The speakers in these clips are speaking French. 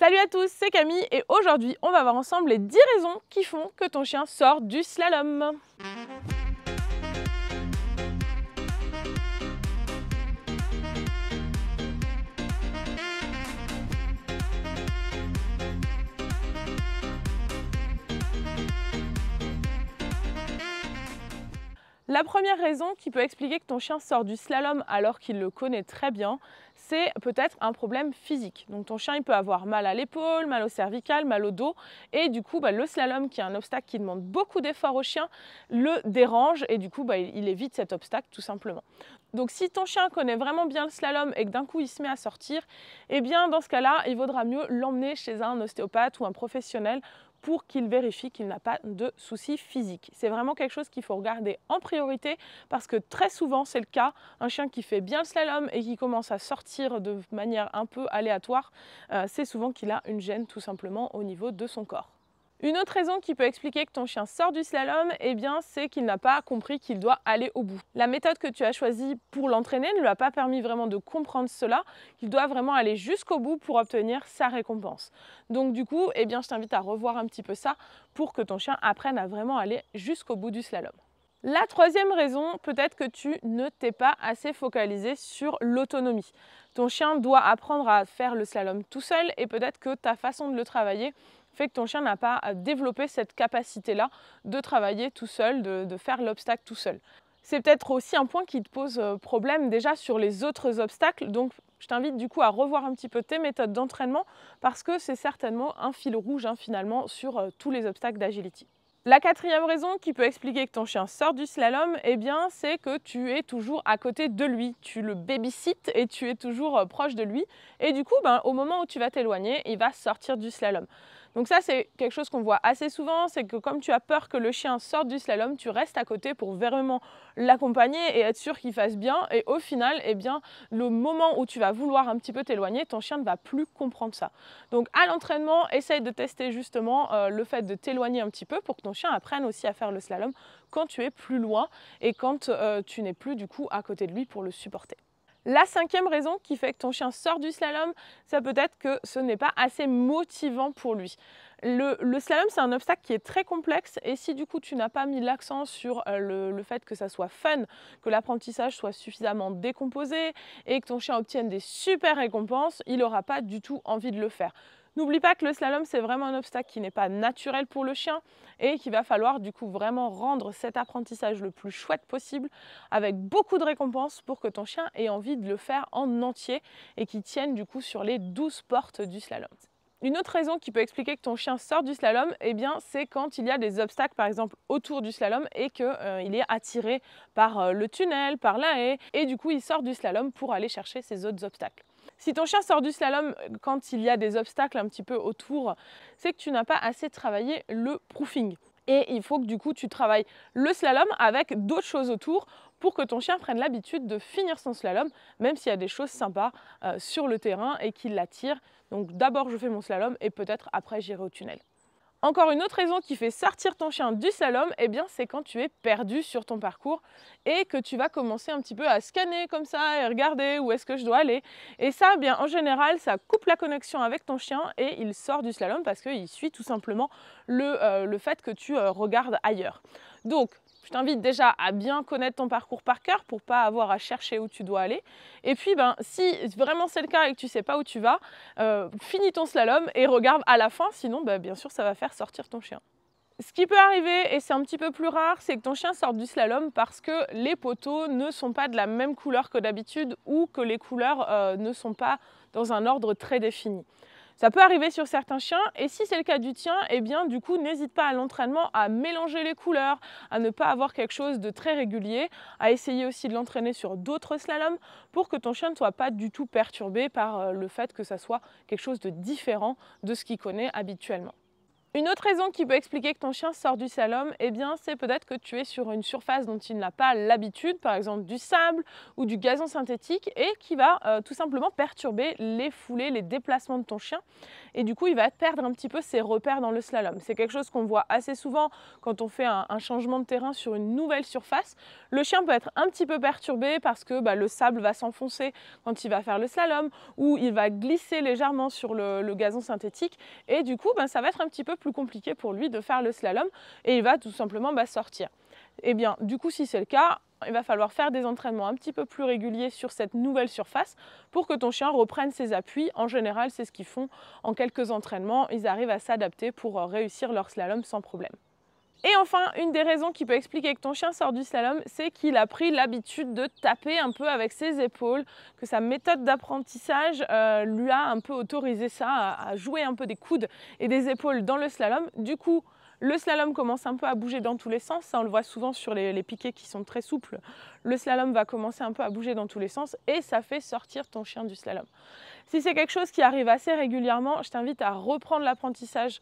Salut à tous, c'est Camille et aujourd'hui on va voir ensemble les 10 raisons qui font que ton chien sort du slalom. La première raison qui peut expliquer que ton chien sort du slalom alors qu'il le connaît très bien, c'est peut-être un problème physique. Donc ton chien il peut avoir mal à l'épaule, mal au cervical, mal au dos et du coup le slalom qui est un obstacle qui demande beaucoup d'efforts au chien le dérange et du coup il évite cet obstacle tout simplement. Donc si ton chien connaît vraiment bien le slalom et que d'un coup il se met à sortir, eh bien dans ce cas-là il vaudra mieux l'emmener chez un ostéopathe ou un professionnel pour qu'il vérifie qu'il n'a pas de soucis physiques. C'est vraiment quelque chose qu'il faut regarder en priorité parce que très souvent c'est le cas, un chien qui fait bien le slalom et qui commence à sortir de manière un peu aléatoire, c'est souvent qu'il a une gêne tout simplement au niveau de son corps. Une autre raison qui peut expliquer que ton chien sort du slalom, c'est qu'il n'a pas compris qu'il doit aller au bout. La méthode que tu as choisie pour l'entraîner ne lui a pas permis vraiment de comprendre cela. Il doit vraiment aller jusqu'au bout pour obtenir sa récompense. Donc du coup, je t'invite à revoir un petit peu ça pour que ton chien apprenne à vraiment aller jusqu'au bout du slalom. La troisième raison, peut-être que tu ne t'es pas assez focalisé sur l'autonomie. Ton chien doit apprendre à faire le slalom tout seul et peut-être que ta façon de le travailler fait que ton chien n'a pas développé cette capacité-là de travailler tout seul, de faire l'obstacle tout seul. C'est peut-être aussi un point qui te pose problème déjà sur les autres obstacles, donc je t'invite du coup à revoir un petit peu tes méthodes d'entraînement parce que c'est certainement un fil rouge finalement sur tous les obstacles d'agility. La quatrième raison qui peut expliquer que ton chien sort du slalom, c'est que tu es toujours à côté de lui. Tu le babysites et tu es toujours proche de lui. Et du coup, au moment où tu vas t'éloigner, il va sortir du slalom. Donc ça, c'est quelque chose qu'on voit assez souvent, c'est que comme tu as peur que le chien sorte du slalom, tu restes à côté pour vraiment l'accompagner et être sûr qu'il fasse bien. Et au final, le moment où tu vas vouloir un petit peu t'éloigner, ton chien ne va plus comprendre ça. Donc à l'entraînement, essaye de tester justement le fait de t'éloigner un petit peu pour que ton chien apprenne aussi à faire le slalom quand tu es plus loin et quand tu n'es plus du coup à côté de lui pour le supporter. La cinquième raison qui fait que ton chien sort du slalom, ça peut être que ce n'est pas assez motivant pour lui. Le slalom, c'est un obstacle qui est très complexe et si du coup tu n'as pas mis l'accent sur le fait que ça soit fun, que l'apprentissage soit suffisamment décomposé et que ton chien obtienne des super récompenses, il n'aura pas du tout envie de le faire. N'oublie pas que le slalom, c'est vraiment un obstacle qui n'est pas naturel pour le chien et qu'il va falloir du coup vraiment rendre cet apprentissage le plus chouette possible avec beaucoup de récompenses pour que ton chien ait envie de le faire en entier et qu'il tienne du coup sur les 12 portes du slalom. Une autre raison qui peut expliquer que ton chien sort du slalom, c'est quand il y a des obstacles par exemple autour du slalom et qu'il est attiré par le tunnel, par la haie et du coup il sort du slalom pour aller chercher ces autres obstacles. Si ton chien sort du slalom quand il y a des obstacles un petit peu autour, c'est que tu n'as pas assez travaillé le proofing. Et il faut que du coup tu travailles le slalom avec d'autres choses autour pour que ton chien prenne l'habitude de finir son slalom, même s'il y a des choses sympas sur le terrain et qu'il l'attire. Donc d'abord je fais mon slalom et peut-être après j'irai au tunnel. Encore une autre raison qui fait sortir ton chien du slalom, c'est quand tu es perdu sur ton parcours et que tu vas commencer un petit peu à scanner comme ça et regarder où est-ce que je dois aller. Et ça, en général, ça coupe la connexion avec ton chien et il sort du slalom parce qu'il suit tout simplement le fait que tu regardes ailleurs. Donc, je t'invite déjà à bien connaître ton parcours par cœur pour ne pas avoir à chercher où tu dois aller. Et puis, si vraiment c'est le cas et que tu ne sais pas où tu vas, finis ton slalom et regarde à la fin, sinon bien sûr ça va faire sortir ton chien. Ce qui peut arriver, et c'est un petit peu plus rare, c'est que ton chien sorte du slalom parce que les poteaux ne sont pas de la même couleur que d'habitude ou que les couleurs ne sont pas dans un ordre très défini. Ça peut arriver sur certains chiens et si c'est le cas du tien, du coup n'hésite pas à l'entraînement à mélanger les couleurs, à ne pas avoir quelque chose de très régulier, à essayer aussi de l'entraîner sur d'autres slaloms pour que ton chien ne soit pas du tout perturbé par le fait que ça soit quelque chose de différent de ce qu'il connaît habituellement. Une autre raison qui peut expliquer que ton chien sort du slalom, eh bien, c'est peut-être que tu es sur une surface dont il n'a pas l'habitude, par exemple du sable ou du gazon synthétique, et qui va tout simplement perturber les foulées, les déplacements de ton chien. Et du coup, il va perdre un petit peu ses repères dans le slalom. C'est quelque chose qu'on voit assez souvent quand on fait un changement de terrain sur une nouvelle surface. Le chien peut être un petit peu perturbé parce que le sable va s'enfoncer quand il va faire le slalom, ou il va glisser légèrement sur le gazon synthétique, et du coup, ça va être un petit peu plus compliqué pour lui de faire le slalom et il va tout simplement sortir. Et bien, du coup, si c'est le cas, il va falloir faire des entraînements un petit peu plus réguliers sur cette nouvelle surface pour que ton chien reprenne ses appuis. En général, c'est ce qu'ils font en quelques entraînements. Ils arrivent à s'adapter pour réussir leur slalom sans problème. Et enfin, une des raisons qui peut expliquer que ton chien sort du slalom, c'est qu'il a pris l'habitude de taper un peu avec ses épaules, que sa méthode d'apprentissage lui a un peu autorisé ça, à jouer un peu des coudes et des épaules dans le slalom. Du coup, le slalom commence un peu à bouger dans tous les sens, ça on le voit souvent sur les piquets qui sont très souples. Le slalom va commencer un peu à bouger dans tous les sens et ça fait sortir ton chien du slalom. Si c'est quelque chose qui arrive assez régulièrement, je t'invite à reprendre l'apprentissage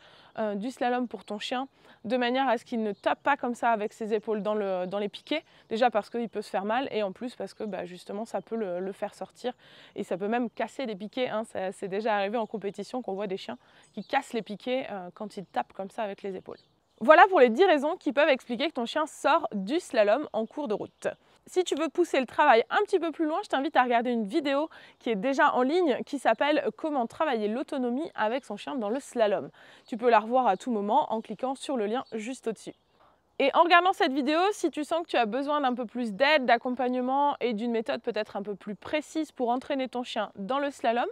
du slalom pour ton chien, de manière à ce qu'il ne tape pas comme ça avec ses épaules dans les piquets, déjà parce qu'il peut se faire mal et en plus parce que justement ça peut le faire sortir et ça peut même casser les piquets, hein. C'est déjà arrivé en compétition qu'on voit des chiens qui cassent les piquets quand ils tapent comme ça avec les épaules. Voilà pour les 10 raisons qui peuvent expliquer que ton chien sort du slalom en cours de route. Si tu veux pousser le travail un petit peu plus loin, je t'invite à regarder une vidéo qui est déjà en ligne qui s'appelle « Comment travailler l'autonomie avec son chien dans le slalom ». Tu peux la revoir à tout moment en cliquant sur le lien juste au-dessus. Et en regardant cette vidéo, si tu sens que tu as besoin d'un peu plus d'aide, d'accompagnement et d'une méthode peut-être un peu plus précise pour entraîner ton chien dans le slalom,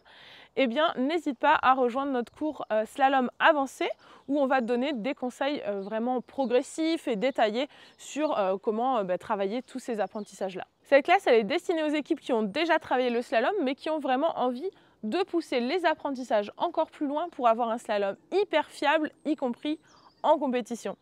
eh bien n'hésite pas à rejoindre notre cours slalom avancé où on va te donner des conseils vraiment progressifs et détaillés sur comment travailler tous ces apprentissages-là. Cette classe, elle est destinée aux équipes qui ont déjà travaillé le slalom mais qui ont vraiment envie de pousser les apprentissages encore plus loin pour avoir un slalom hyper fiable, y compris en compétition.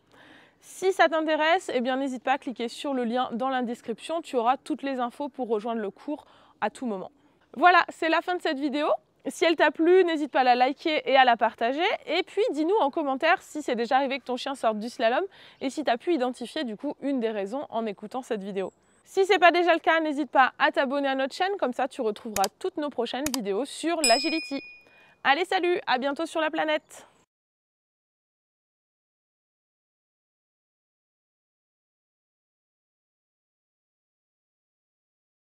Si ça t'intéresse, eh bien n'hésite pas à cliquer sur le lien dans la description, tu auras toutes les infos pour rejoindre le cours à tout moment. Voilà, c'est la fin de cette vidéo. Si elle t'a plu, n'hésite pas à la liker et à la partager. Et puis dis-nous en commentaire si c'est déjà arrivé que ton chien sorte du slalom et si tu as pu identifier du coup une des raisons en écoutant cette vidéo. Si ce n'est pas déjà le cas, n'hésite pas à t'abonner à notre chaîne, comme ça tu retrouveras toutes nos prochaines vidéos sur l'agility. Allez, salut, à bientôt sur la planète!